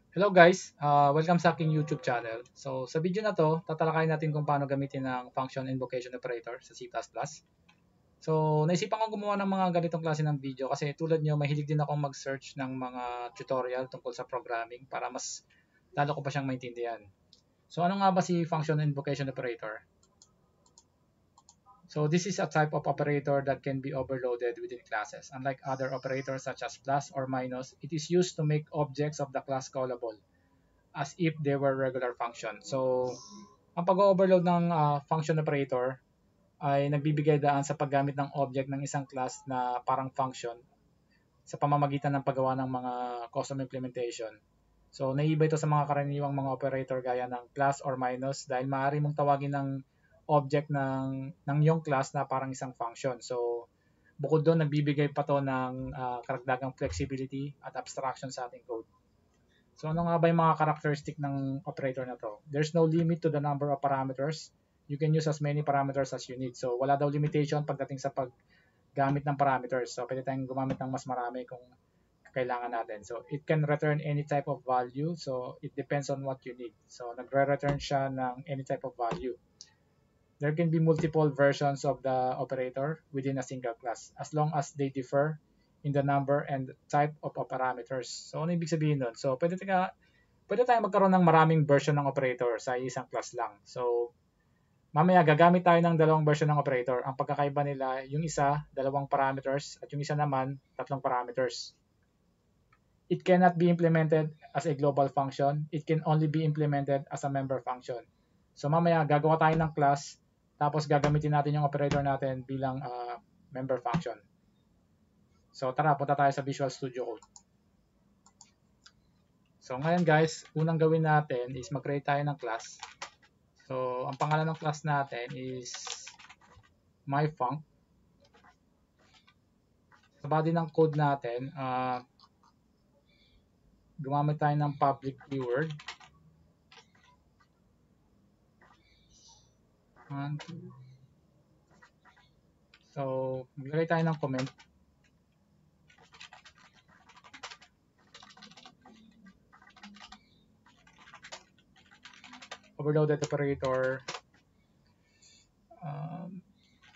Hello guys, welcome sa aking YouTube channel. So sa video na to, tatalakayin natin kung paano gamitin ang function invocation operator sa C++. So naisipan ko gumawa ng mga ganitong klase ng video kasi tulad nyo, mahilig din akong mag-search ng mga tutorial tungkol sa programming para mas lalo ko pa siyang maintindihan. So ano nga ba si function invocation operator? So this is a type of operator that can be overloaded within classes. Unlike other operators such as plus or minus, it is used to make objects of the class callable as if they were regular function. So, ang pag-overload ng function operator ay nagbibigay daan sa paggamit ng object ng isang class na parang function sa pamamagitan ng paggawa ng mga custom implementation. So, naiiba ito sa mga karaniwang mga operator gaya ng plus or minus dahil maaari mong tawagin ng object ng iyong class na parang isang function. So, bukod doon, nagbibigay pa to ng karagdagang flexibility at abstraction sa ating code. So ano nga ba yung mga characteristic ng operator na to? There's no limit to the number of parameters. You can use as many parameters as you need. So wala daw limitation pagdating sa paggamit ng parameters. So pwede tayong gumamit ng mas marami kung kailangan natin. So it can return any type of value. So it depends on what you need. So nagre-return siya ng any type of value. There can be multiple versions of the operator within a single class as long as they differ in the number and type of parameters. So ano ibig sabihin nun? So pwede tayong magkaroon ng maraming version ng operator sa isang class lang. So mamaya gagamit tayo ng dalawang version ng operator. Ang pagkakaiba nila, yung isa, dalawang parameters at yung isa naman, tatlong parameters. It cannot be implemented as a global function. It can only be implemented as a member function. So mamaya gagawa tayo ng class tapos gagamitin natin yung operator natin bilang member function. So tara, punta tayo sa Visual Studio Code. So ngayon guys, unang gawin natin is mag-create tayo ng class. So ang pangalan ng class natin is myfunc. Sa body ng code natin, gumamit tayo ng public keyword. So maglagay tayo ng comment. Overloaded operator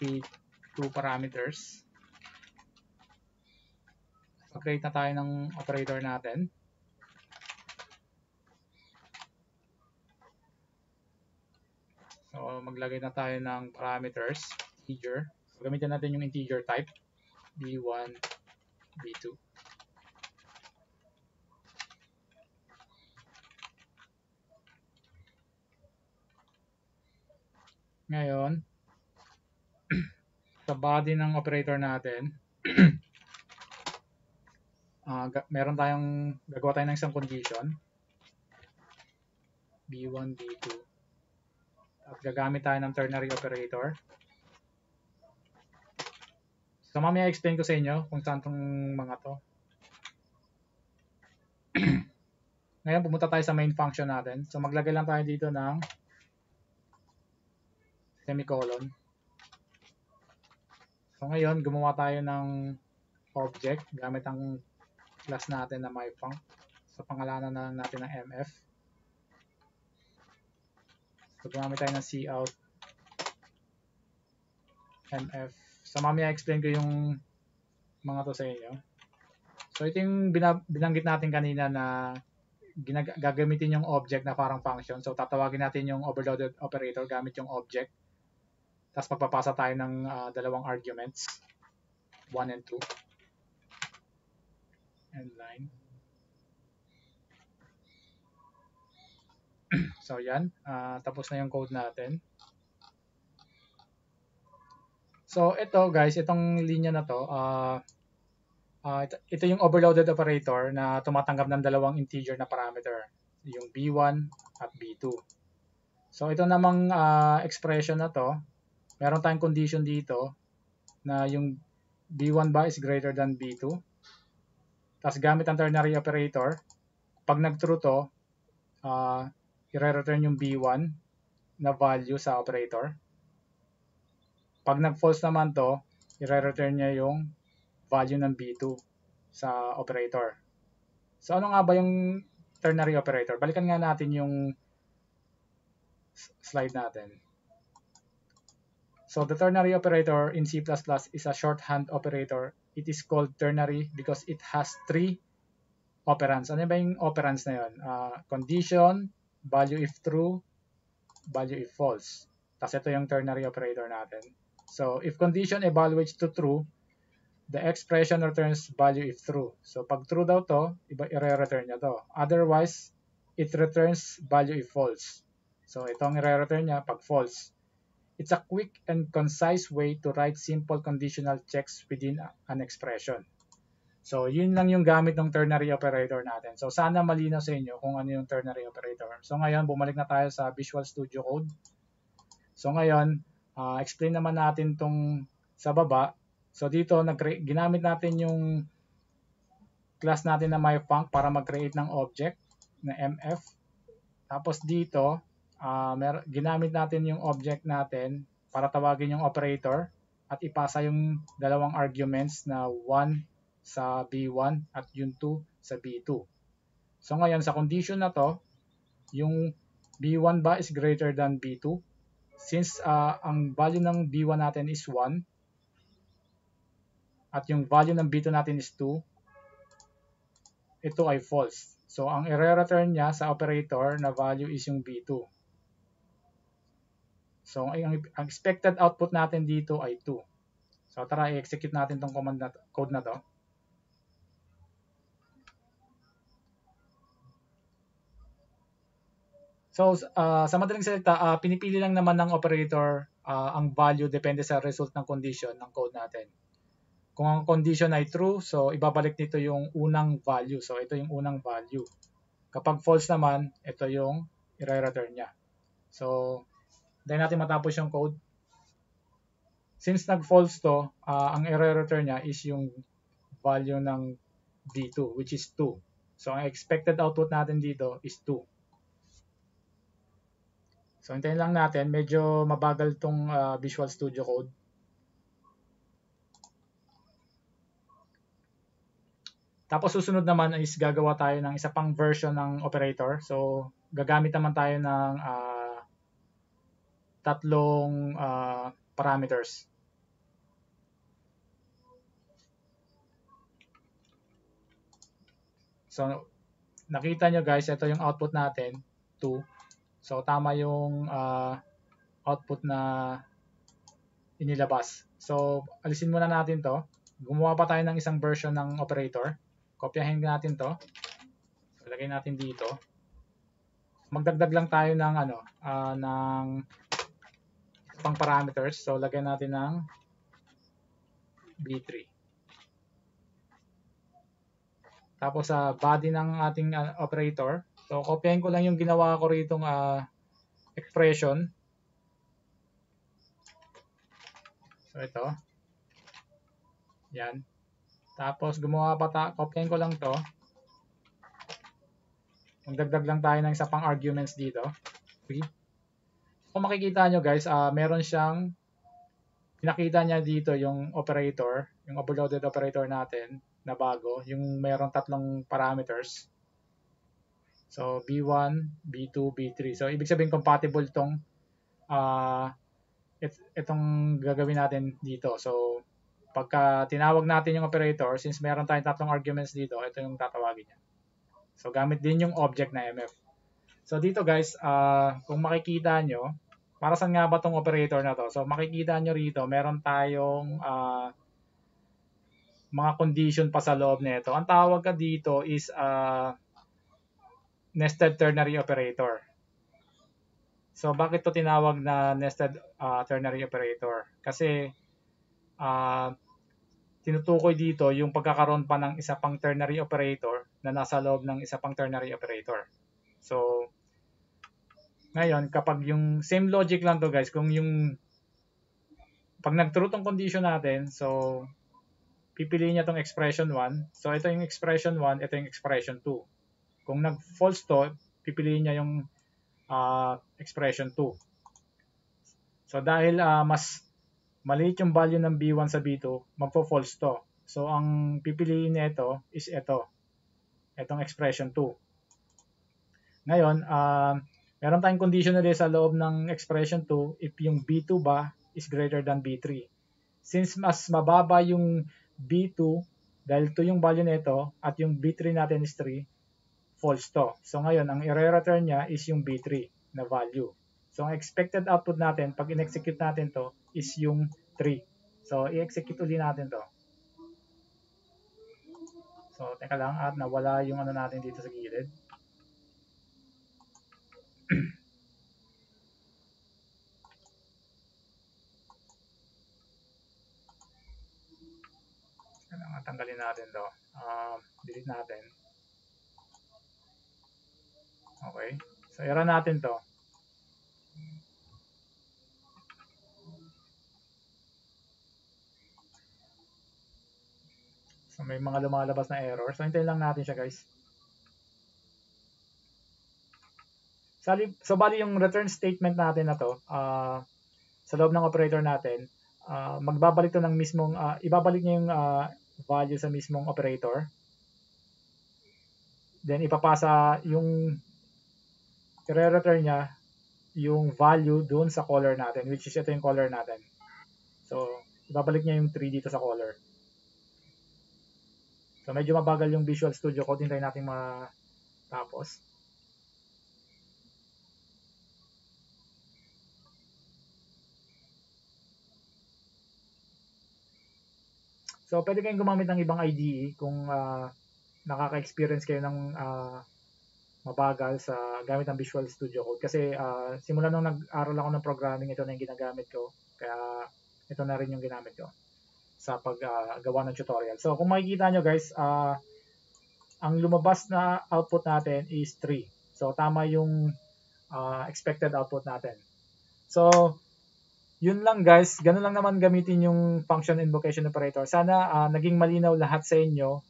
with two parameters. So create na tayo ng operator natin. So maglagay na tayo ng parameters, integer. So gamitin natin yung integer type, b1, b2. Ngayon, sa body ng operator natin, meron tayong, gagawa tayo ng isang condition, b1, b2. At gagamit tayo ng ternary operator. So mamaya explain ko sa inyo kung saan itong mga to. Ngayon, pumunta tayo sa main function natin. So maglagay lang tayo dito ng semicolon. So ngayon, gumawa tayo ng object gamit ang class natin na myfunc. So pangalanan na natin ng mf. So gumamit tayo ng cout mf. So mamaya explain ko yung mga to sa inyo. So ito yung binanggit natin kanina na gagamitin yung object na parang function. So tatawagin natin yung overloaded operator gamit yung object. Tapos magpapasa tayo ng dalawang arguments, 1 and 2. And line. So yan, tapos na yung code natin. So ito guys, itong linya na to, ito yung overloaded operator na tumatanggap ng dalawang integer na parameter, yung b1 at b2. So ito namang expression na to, meron tayong condition dito na yung b1 ba is greater than b2. Tapos gamit ang ternary operator, pag nag-true to, i-return yung b1 na value sa operator. Pag nag-false naman to, i-return niya yung value ng b2 sa operator. So ano nga ba yung ternary operator. Balikan nga natin yung slide natin. So the ternary operator in C++ is a shorthand operator. It is called ternary because it has three operands. Ano ba yung operands na yun? Condition, value if true, value if false. Tapos ito yung ternary operator natin. So if condition evaluates to true, the expression returns value if true. So pag true daw to, i-return niya to. Otherwise, it returns value if false. So itong i-return niya pag false. It's a quick and concise way to write simple conditional checks within an expression. So yun lang yung gamit ng ternary operator natin. So sana malinaw sa inyo kung ano yung ternary operator. So ngayon, bumalik na tayo sa Visual Studio Code. So ngayon, explain naman natin tong sa baba. So dito, ginamit natin yung class natin na myfunc para mag-create ng object na mf. Tapos dito, ginamit natin yung object natin para tawagin yung operator at ipasa yung dalawang arguments na 1 sa B1 at yung 2 sa B2. So ngayon, sa condition na to, yung B1 ba is greater than B2? Since ang value ng B1 natin is 1 at yung value ng B2 natin is 2, ito ay false. So ang i-return niya sa operator na value is yung B2. So ang expected output natin dito ay 2. So tara, i-execute natin tong code na to. So sa madaling salita, pinipili lang naman ng operator ang value depende sa result ng condition ng code natin. Kung ang condition ay true, so ibabalik nito yung unang value. So ito yung unang value. Kapag false naman, ito yung i-return niya. So dahil natin matapos yung code. Since nag-false to, ang i-return niya is yung value ng B2, which is 2. So ang expected output natin dito is 2. So hintayin lang natin, medyo mabagal tong Visual Studio Code. Tapos susunod naman is gagawa tayo ng isa pang version ng operator. So gagamit naman tayo ng tatlong parameters. So nakita nyo guys, ito yung output natin, 2. So tama yung output na inilabas. So alisin muna natin to. Gumawa pa tayo ng isang version ng operator. Kopyahin natin to. So lagay natin dito. Magdagdag lang tayo ng ng pang parameters. So lagay natin ng B3. Tapos sa body ng ating operator. So kopyahin ko lang yung ginawa ko rito expression. So ito. Yan. Tapos gumawa pa kopyahin ko lang to. Magdagdag lang tayo ng isa pang arguments dito. Okay. Kung makikita nyo guys, meron siyang pinakita niya dito yung operator, yung overloaded operator natin na bago, yung meron tatlong parameters. So B1, B2, B3. So ibig sabihin compatible tong itong gagawin natin dito. So pagka tinawag natin yung operator, since meron tayong tatlong arguments dito, ito yung tatawagin niya. So gamit din yung object na MF. So dito guys, kung makikita nyo, para saan nga ba tong operator na to? So makikita nyo rito, meron tayong mga condition pa sa loob nito. Ang tawag ka dito is nested ternary operator. So bakit to tinawag na nested ternary operator? Kasi tinutukoy dito yung pagkakaroon pa ng isa pang ternary operator na nasa loob ng isa pang ternary operator. So ngayon, kapag yung same logic lang to guys, kung yung pag nag-true tong condition natin, so pipiliin niya tong expression 1. So ito yung expression 1, ito yung expression 2. Kung nag-false to, pipiliin niya yung expression 2. So dahil mas maliit yung value ng B1 sa B2, magpo-false to. So ang pipiliin niya ito is ito. Itong expression 2. Ngayon, meron tayong condition ulit sa loob ng expression 2 if yung B2 ba is greater than B3. Since mas mababa yung B2, dahil 2 yung value nito at yung B3 natin is 3, false to. So ngayon, ang i-return niya is yung B3 na value. So ang expected output natin, pag in-execute natin to, is yung 3. So i-execute ulit natin to. So teka lang, at nawala yung ano natin dito sa gilid. Kailangan tanggalin natin to. Delete natin. Okay. So i-run natin to. So may mga lumalabas na error. So hintayin lang natin siya, guys. So bali yung return statement natin na to, sa loob ng operator natin, magbabalik to ng mismong, ibabalik niya yung value sa mismong operator. Then ipapasa yung i-return niya yung value dun sa caller natin, which is ito yung caller natin. So ibabalik niya yung 3 dito sa caller. So medyo mabagal yung Visual Studio Code, hintayin natin matapos. So pwede kayong gumamit ng ibang IDE kung nakaka-experience kayo ng mabagal sa gamit ng Visual Studio Code. Kasi simula nung nag-aral ako ng programming, ito na yung ginagamit ko. Kaya ito na rin yung ginamit ko sa paggawa ng tutorial. So kung makikita nyo, guys, ang lumabas na output natin is 3. So tama yung expected output natin. So yun lang, guys, ganun lang naman gamitin yung function invocation operator. Sana naging malinaw lahat sa inyo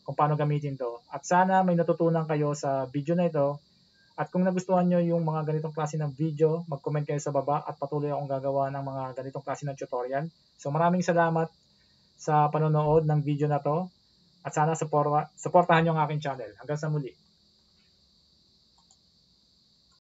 kung paano gamitin to. At sana may natutunan kayo sa video na ito. At kung nagustuhan nyo yung mga ganitong klase ng video, mag-comment kayo sa baba at patuloy akong gagawa ng mga ganitong klase ng tutorial. So maraming salamat sa panonood ng video na to. At sana supportahan nyo ang aking channel. Hanggang sa muli.